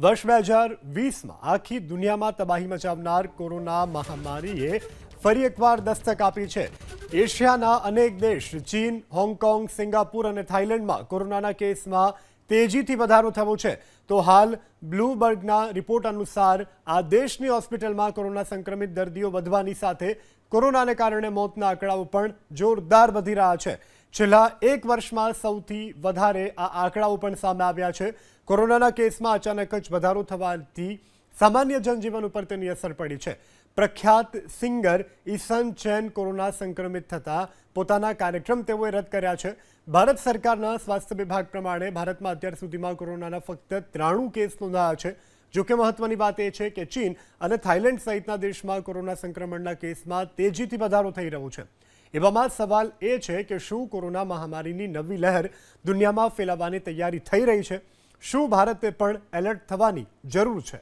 વર્ષ 2020માં આખી દુનિયામાં તબાહી મચાવનાર કોરોના મહામારીએ ફરી એકવાર દસ્તક આપી છે। એશિયાના અનેક દેશ ચીન, હોંગકોંગ, સિંગાપુર અને થાઇલેન્ડમાં કોરોનાના કેસમાં તેજીથી વધારો થયો છે। તો હાલ બ્લૂમબર્ગના રિપોર્ટ અનુસાર આ દેશની હોસ્પિટલમાં કોરોના સંક્રમિત દર્દીઓ વધવાની સાથે કોરોનાને કારણે મોતના આંકડાઓ પણ જોરદાર વધી રહ્યા છે। છેલ્લા એક વર્ષમાં સૌથી વધારે આ આંકડાઓ પણ સામે આવ્યા છે। કોરોનાના કેસમાં અચાનક જ વધારો થવાથી સામાન્ય જનજીવન ઉપર તેની અસર પડી છે। પ્રખ્યાત સિંગર ઈશન ચેન કોરોના સંક્રમિત થતા પોતાના કાર્યક્રમ તેઓએ રદ કર્યા છે। ભારત સરકારના સ્વાસ્થ્ય વિભાગ પ્રમાણે ભારતમાં અત્યાર સુધીમાં કોરોનાના ફક્ત 93 કેસ નોંધાયા છે। જોકે મહત્વની વાત એ છે કે ચીન અને થાઇલેન્ડ સહિતના દેશમાં કોરોના સંક્રમણના કેસમાં તેજીથી વધારો થઈ રહ્યો છે। એવામાં સવાલ એ છે કે શું કોરોના મહામારીની નવી લહેર દુનિયામાં ફેલાવવાની તૈયારી થઈ રહી છે? શું ભારતે પણ એલર્ટ થવાની જરૂર છે?